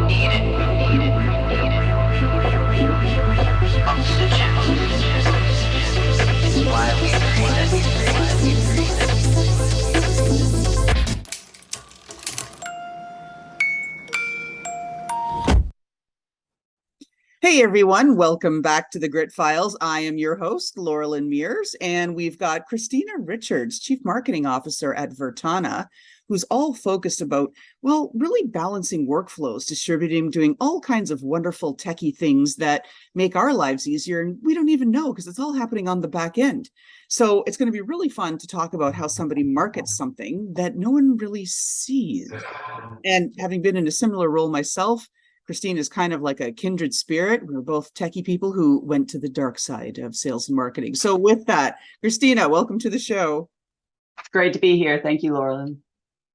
Hey everyone, welcome back to the Grit Files. I am your host, Loralyn Mears, and we've got Christina Richards, Chief Marketing Officer at Virtana, who's all focused about, well, really balancing workflows, distributing, doing all kinds of wonderful techie things that make our lives easier, and we don't even know because it's all happening on the back end. So it's going to be really fun to talk about how somebody markets something that no one really sees. And having been in a similar role myself, Christine is kind of like a kindred spirit. We're both techie people who went to the dark side of sales and marketing. So with that, Christina, welcome to the show. It's great to be here. Thank you, Loralyn.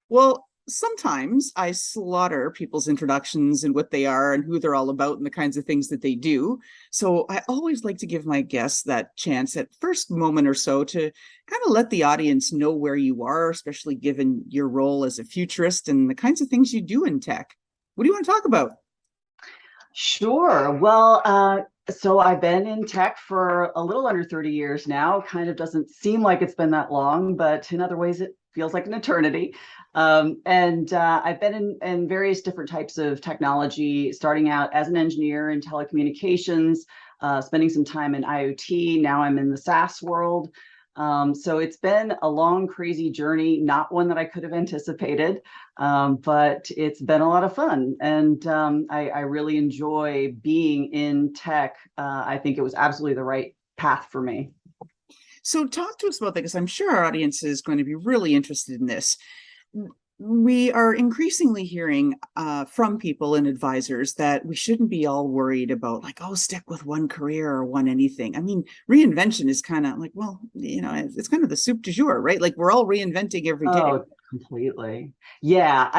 Well, sometimes I slaughter people's introductions and what they are and who they're all about and the kinds of things that they do. So I always like to give my guests that chance at first moment or so to kind of let the audience know where you are, especially given your role as a futurist and the kinds of things you do in tech. What do you want to talk about? Sure. Well, so I've been in tech for a little under 30 years now. Kind of doesn't seem like it's been that long, but in other ways, it feels like an eternity. I've been in various different types of technology, starting out as an engineer in telecommunications, spending some time in IoT. Now I'm in the SaaS world. So it's been a long, crazy journey, not one that I could have anticipated, but it's been a lot of fun. And I really enjoy being in tech. I think it was absolutely the right path for me. So talk to us about that, because I'm sure our audience is going to be really interested in this. We are increasingly hearing from people and advisors that we shouldn't be all worried about like, oh, stick with one career or one anything. I mean, reinvention is kind of like, well, you know, it's kind of the soup du jour, right? Like we're all reinventing every day. Oh, completely. Yeah,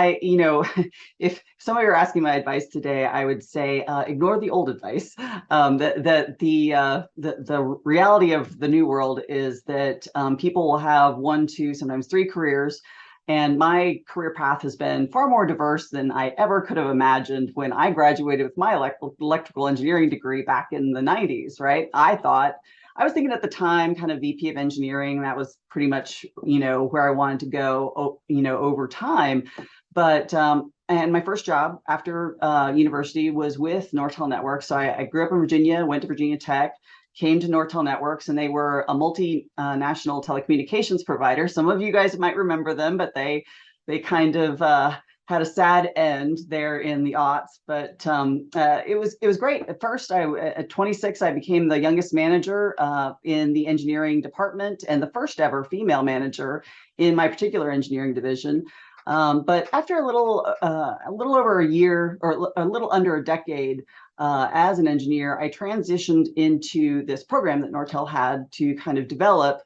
if somebody were asking my advice today, I would say ignore the old advice. The reality of the new world is that people will have one, two, sometimes three careers. And my career path has been far more diverse than I ever could have imagined when I graduated with my electrical engineering degree back in the 90s, right? I was thinking at the time kind of VP of engineering. That was pretty much, where I wanted to go, over time. But, and my first job after university was with Nortel Networks. So I grew up in Virginia, went to Virginia Tech, came to Nortel Networks, and they were a multinational telecommunications provider. Some of you guys might remember them, but they kind of had a sad end there in the aughts. But it was great. At first, at 26, I became the youngest manager in the engineering department and the first ever female manager in my particular engineering division. But after a little over a year or a little under a decade as an engineer, I transitioned into this program that Nortel had to kind of develop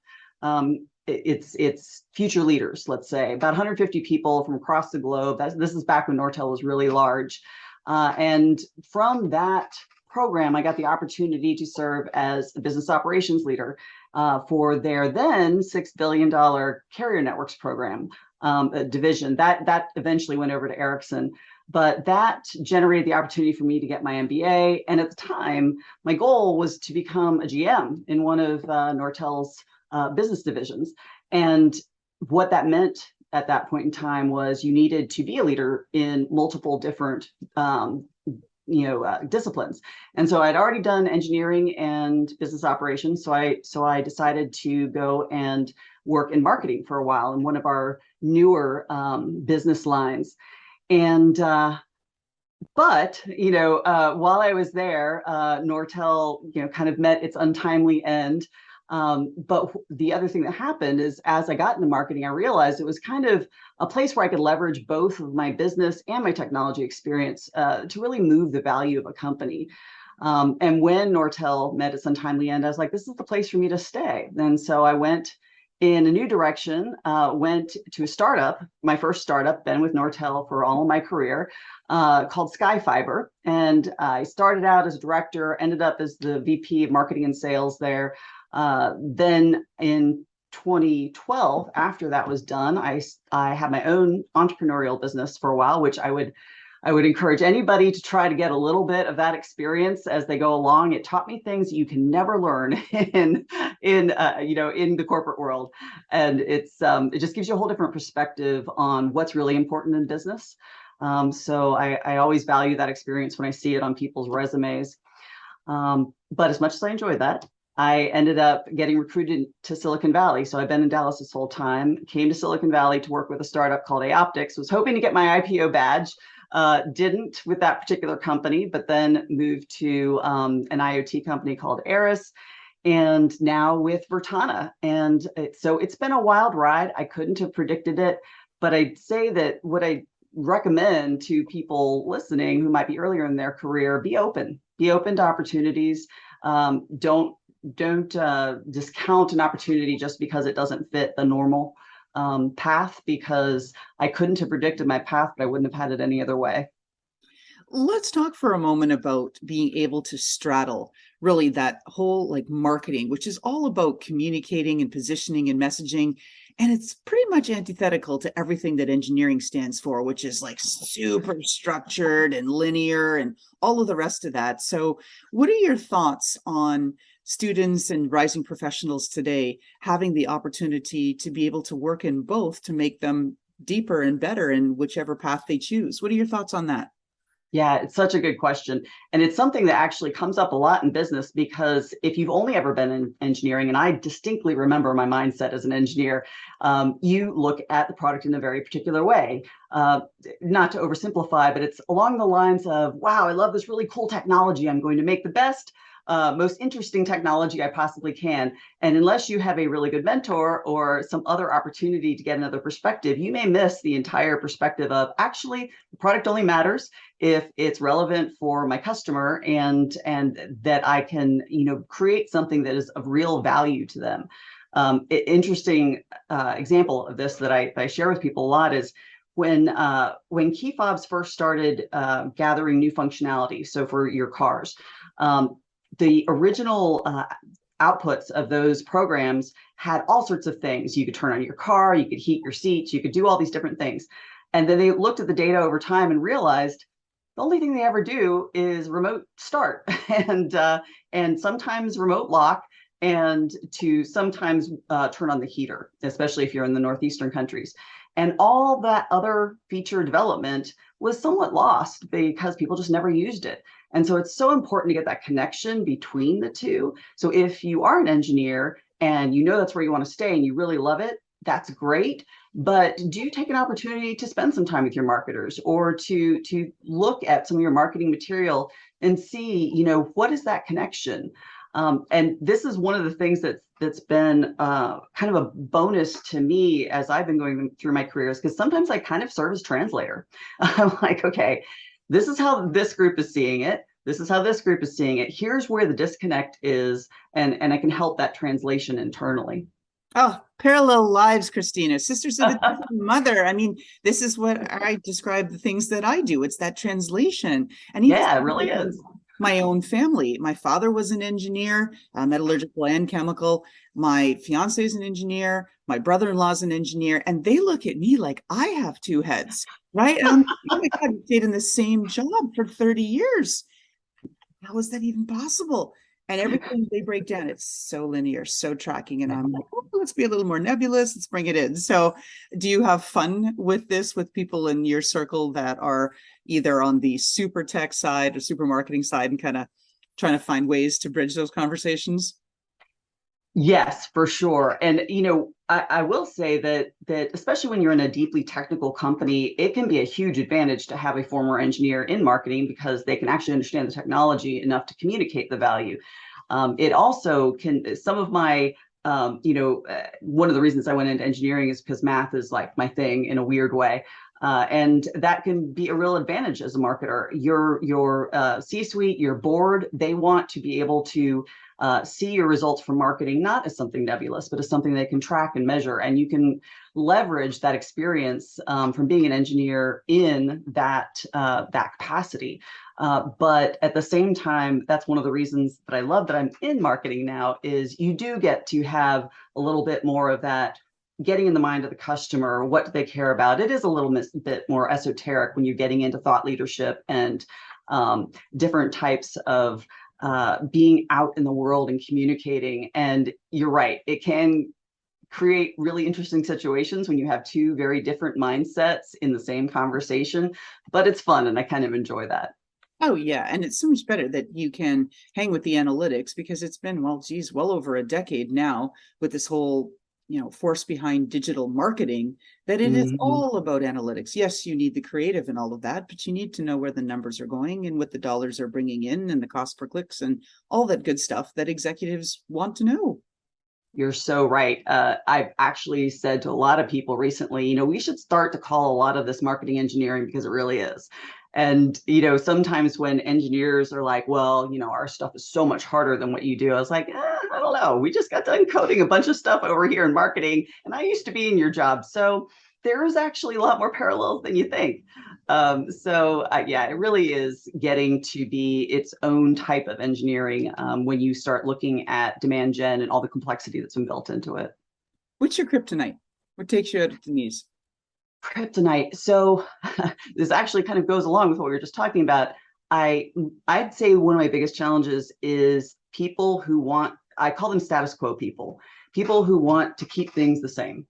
its future leaders, let's say, about 150 people from across the globe. This is back when Nortel was really large. And from that program, I got the opportunity to serve as the business operations leader for their then $6 billion carrier networks program division. That eventually went over to Ericsson. But that generated the opportunity for me to get my MBA. And at the time, my goal was to become a GM in one of Nortel's business divisions. And what that meant at that point in time was you needed to be a leader in multiple different disciplines. And so I'd already done engineering and business operations. So I decided to go and work in marketing for a while in one of our newer business lines. And but while I was there, Nortel kind of met its untimely end. But the other thing that happened is, as I got into marketing, I realized it was kind of a place where I could leverage both of my business and my technology experience to really move the value of a company. And when Nortel met its untimely end, I was like, this is the place for me to stay. And so I went in a new direction, went to a startup, my first startup, been with Nortel for all of my career, called Skyfiber. And I started out as a director, ended up as the VP of marketing and sales there. Then in 2012, after that was done, I had my own entrepreneurial business for a while, which I would I would encourage anybody to try to get a little bit of that experience as they go along. It taught me things you can never learn in the corporate world, and it just gives you a whole different perspective on what's really important in business. So I always value that experience when I see it on people's resumes. But as much as I enjoyed that, I ended up getting recruited to Silicon Valley. So I've been in Dallas this whole time, came to Silicon Valley to work with a startup called Aoptics, was hoping to get my IPO badge, didn't with that particular company, but then moved to an IoT company called Eris, and now with Virtana. And so it's been a wild ride. I couldn't have predicted it, but I'd say that what I recommend to people listening who might be earlier in their career, be open to opportunities. Don't discount an opportunity just because it doesn't fit the normal path, because I couldn't have predicted my path, but I wouldn't have had it any other way. Let's talk for a moment about being able to straddle really that whole like marketing, which is all about communicating and positioning and messaging. And it's pretty much antithetical to everything that engineering stands for, which is like super structured and linear and all of the rest of that. So what are your thoughts on students and rising professionals today having the opportunity to be able to work in both to make them deeper and better in whichever path they choose? What are your thoughts on that? Yeah, it's such a good question. And it's something that actually comes up a lot in business, because if you've only ever been in engineering, and I distinctly remember my mindset as an engineer, you look at the product in a very particular way. Not to oversimplify, but it's along the lines of, wow, I love this really cool technology. I'm going to make the best, most interesting technology I possibly can. And unless you have a really good mentor or some other opportunity to get another perspective, you may miss the entire perspective of, actually, the product only matters if it's relevant for my customer, and that I can, create something that is of real value to them. Interesting example of this that I share with people a lot is when key fobs first started gathering new functionality. So for your cars, the original outputs of those programs had all sorts of things. You could turn on your car, you could heat your seats, you could do all these different things. And then they looked at the data over time and realized the only thing they ever do is remote start and sometimes remote lock, and to sometimes turn on the heater, especially if you're in the northeastern countries. And all that other feature development was somewhat lost because people just never used it. And so it's so important to get that connection between the two. So if you are an engineer and that's where you want to stay and you really love it, that's great. But do take an opportunity to spend some time with your marketers, or to look at some of your marketing material and see, what is that connection? And this is one of the things that's been kind of a bonus to me as I've been going through my careers, because sometimes I kind of serve as translator. I'm like, okay, this is how this group is seeing it. This is how this group is seeing it. Here's where the disconnect is, and I can help that translation internally. Oh, parallel lives, Christina, sisters of a different mother. I mean, this is what I describe the things that I do. It's that translation. And even yeah, it really is. My own family. My father was an engineer, metallurgical and chemical. My fiance is an engineer. My brother-in-law is an engineer. And they look at me like I have two heads, right? And I'm like, oh my God, we stayed in the same job for 30 years. How is that even possible? And everything they break down, it's so linear, so tracking. And I'm like, oh, let's be a little more nebulous. Let's bring it in. So do you have fun with this, with people in your circle that are either on the super tech side or super marketing side, and kind of trying to find ways to bridge those conversations? Yes, for sure. And, I will say that especially when you're in a deeply technical company, it can be a huge advantage to have a former engineer in marketing, because they can actually understand the technology enough to communicate the value. It also can, some of my, one of the reasons I went into engineering is because math is like my thing in a weird way. And that can be a real advantage as a marketer. Your C-suite, your board, they want to be able to see your results from marketing, not as something nebulous, but as something they can track and measure. And you can leverage that experience from being an engineer in that capacity. But at the same time, that's one of the reasons that I love that I'm in marketing now, is you do get to have a little bit more of that getting in the mind of the customer. What do they care about? It is a little bit more esoteric when you're getting into thought leadership and different types of being out in the world and communicating. And you're right, it can create really interesting situations when you have two very different mindsets in the same conversation, but it's fun and I kind of enjoy that. Oh, yeah. And it's so much better that you can hang with the analytics because it's been, well, geez, well over a decade now with this whole, force behind digital marketing, that it is all about analytics. Yes, you need the creative and all of that, but you need to know where the numbers are going and what the dollars are bringing in and the cost per clicks and all that good stuff that executives want to know. You're so right. I've actually said to a lot of people recently, we should start to call a lot of this marketing engineering because it really is. And, sometimes when engineers are like, well, our stuff is so much harder than what you do. I was like, I don't know. We just got done coding a bunch of stuff over here in marketing, and I used to be in your job. So there is actually a lot more parallels than you think. Yeah, it really is getting to be its own type of engineering when you start looking at demand gen and all the complexity that's been built into it. What's your kryptonite? What takes you out of the knees? Kryptonite. So this actually kind of goes along with what we were just talking about. I'd say one of my biggest challenges is people who want, I call them status quo people who want to keep things the same.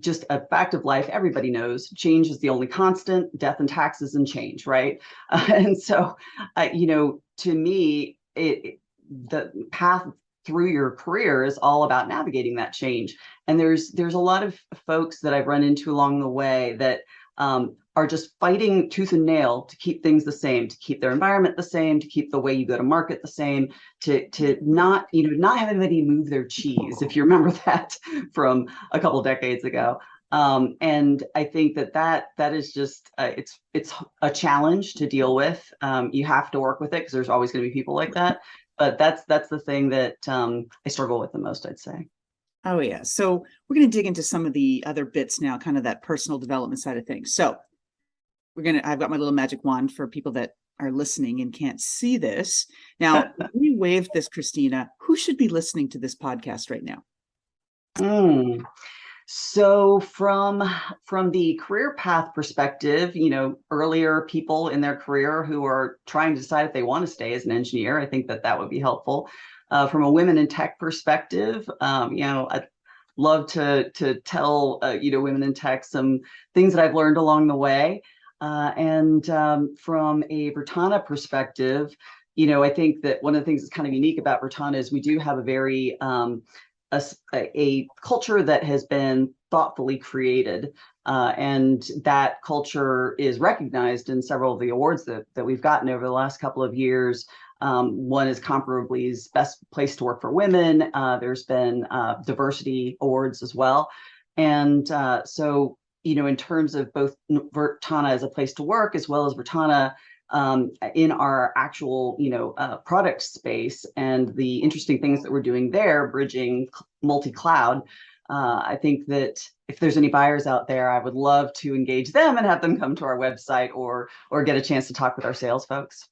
Just a fact of life, everybody knows change is the only constant, death and taxes and change, right? And so, to me, the path through your career is all about navigating that change. And there's a lot of folks that I've run into along the way that are just fighting tooth and nail to keep things the same, to keep their environment the same, to keep the way you go to market the same, to not have anybody move their cheese, if you remember that from a couple decades ago. And I think that is just it's a challenge to deal with. You have to work with it because there's always going to be people like that. But that's the thing that I struggle with the most, I'd say. Oh, yeah. So we're going to dig into some of the other bits now, kind of that personal development side of things. So I've got my little magic wand for people that are listening and can't see this. Now, we waved this, Christina. Who should be listening to this podcast right now? So from the career path perspective, earlier people in their career who are trying to decide if they want to stay as an engineer, I think that would be helpful. From a women in tech perspective, I'd love to tell women in tech some things that I've learned along the way. And from a Virtana perspective, I think that one of the things that's kind of unique about Virtana is we do have a very a culture that has been thoughtfully created, and that culture is recognized in several of the awards that we've gotten over the last couple of years. One is Comparably's Best Place to Work for Women. There's been diversity awards as well. And so, in terms of both Virtana as a place to work, as well as Virtana in our actual, product space and the interesting things that we're doing there, bridging multi-cloud. I think that if there's any buyers out there, I would love to engage them and have them come to our website or get a chance to talk with our sales folks.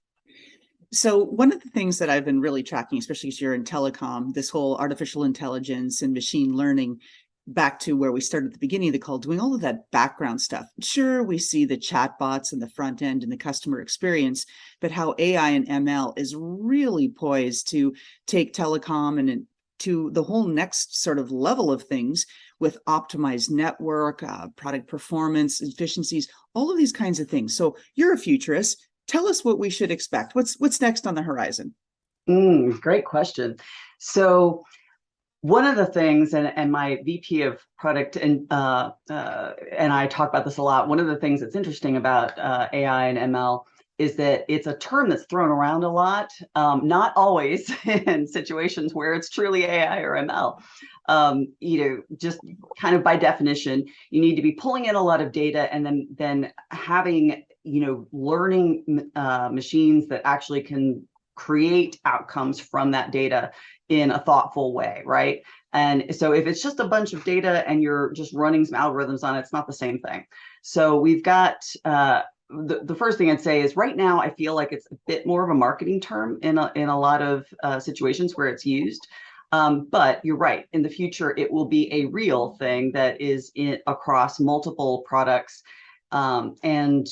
So one of the things that I've been really tracking, especially as you're in telecom, this whole artificial intelligence and machine learning, back to where we started at the beginning of the call, doing all of that background stuff. Sure, we see the chatbots and the front end and the customer experience, but how AI and ML is really poised to take telecom and to the whole next sort of level of things with optimized network, product performance, efficiencies, all of these kinds of things. So you're a futurist. Tell us what we should expect. What's next on the horizon? Great question. So one of the things, and my VP of product and I talk about this a lot. One of the things that's interesting about AI and ML is that it's a term that's thrown around a lot, not always in situations where it's truly AI or ML. Just kind of by definition, you need to be pulling in a lot of data and then having learning machines that actually can create outcomes from that data in a thoughtful way, right? And so if it's just a bunch of data and you're just running some algorithms on it, it's not the same thing. So we've got the first thing I'd say is right now I feel like it's a bit more of a marketing term in a lot of situations where it's used. But you're right. In the future, it will be a real thing that is across multiple products. And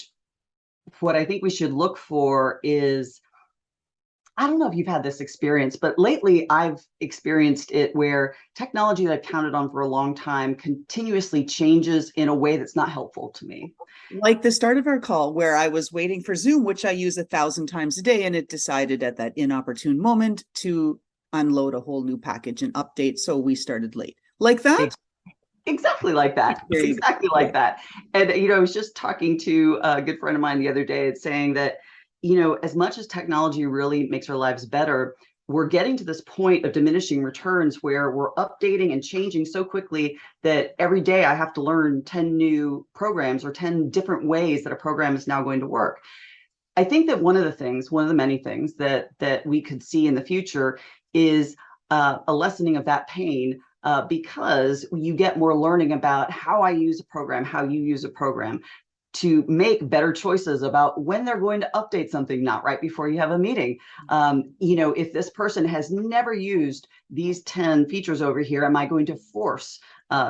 what I think we should look for is, I don't know if you've had this experience, but lately I've experienced it where technology that I've counted on for a long time continuously changes in a way that's not helpful to me. Like the start of our call, where I was waiting for Zoom, which I use 1,000 times a day, and it decided at that inopportune moment to unload a whole new package and update. So we started late. Like that? Exactly like that. It's exactly like that. And, I was just talking to a good friend of mine the other day saying that, as much as technology really makes our lives better, we're getting to this point of diminishing returns where we're updating and changing so quickly that every day I have to learn 10 new programs or 10 different ways that a program is now going to work. I think that one of the many things that we could see in the future is a lessening of that pain, because you get more learning about how I use a program, how you use a program, to make better choices about when they're going to update something, not right before you have a meeting. If this person has never used these 10 features over here, am I going to force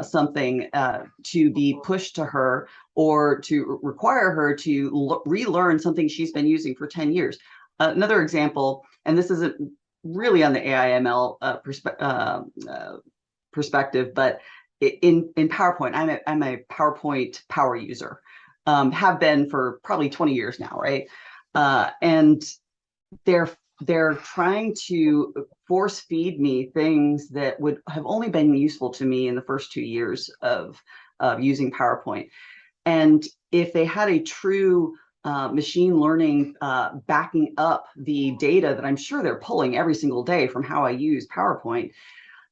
something to be pushed to her, or to require her to relearn something she's been using for 10 years? Another example, and this isn't really on the AI/ML perspective, but in PowerPoint, I'm a PowerPoint power user, have been for probably 20 years now, right? And they're trying to force feed me things that would have only been useful to me in the first 2 years of using PowerPoint. And if they had a true machine learning backing up the data that I'm sure they're pulling every single day from how I use PowerPoint,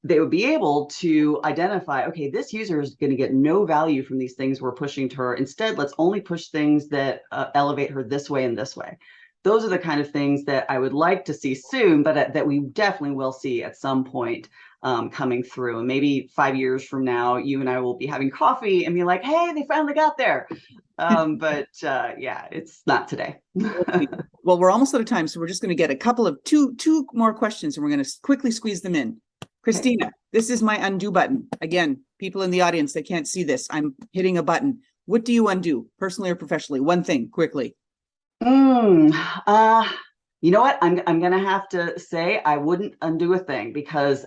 they would be able to identify, okay, this user is going to get no value from these things we're pushing to her. Instead, let's only push things that elevate her this way and this way. Those are the kind of things that I would like to see soon, but that we definitely will see at some point coming through. And maybe 5 years from now, you and I will be having coffee and be like, hey, they finally got there. But yeah, it's not today. Well, we're almost out of time, so we're just going to get a couple of two more questions, and we're going to quickly squeeze them in. Christina, okay. This is my undo button. Again, people in the audience, they can't see this. I'm hitting a button. What do you undo, personally or professionally? One thing, quickly. You know what? I'm going to have to say I wouldn't undo a thing, because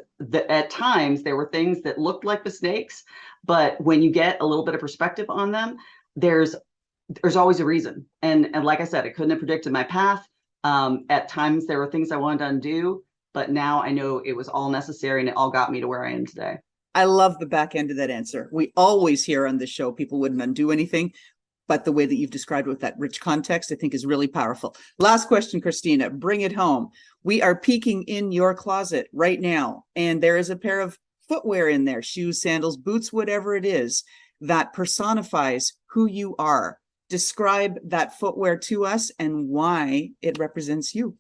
at times there were things that looked like mistakes, but when you get a little bit of perspective on them, there's always a reason. And like I said, I couldn't have predicted my path. At times there were things I wanted to undo, but now I know it was all necessary and it all got me to where I am today. I love the back end of that answer. We always hear on this show people wouldn't undo anything, but the way that you've described it with that rich context, I think is really powerful. Last question, Christina, bring it home. We are peeking in your closet right now, and there is a pair of footwear in there, shoes, sandals, boots, whatever it is, that personifies who you are. Describe that footwear to us and why it represents you.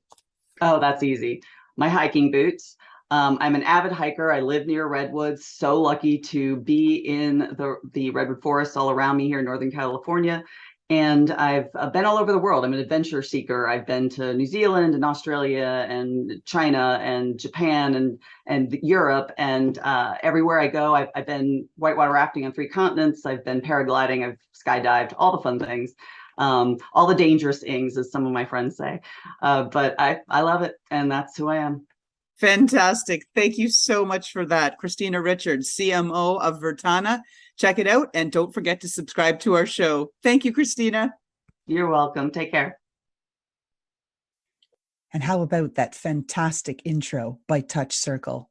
Oh, that's easy. My hiking boots. I'm an avid hiker. I live near redwoods. So lucky to be in the redwood forests all around me here in Northern California. And I've been all over the world. I'm an adventure seeker. I've been to New Zealand and Australia and China and Japan and Europe. And everywhere I go, I've been whitewater rafting on 3 continents. I've been paragliding. I've skydived, all the fun things. All the dangerous things, as some of my friends say. But I love it. And that's who I am. Fantastic. Thank you so much for that. Christina Richards, CMO of Virtana. Check it out. And don't forget to subscribe to our show. Thank you, Christina. You're welcome. Take care. And how about that fantastic intro by Touch Circle?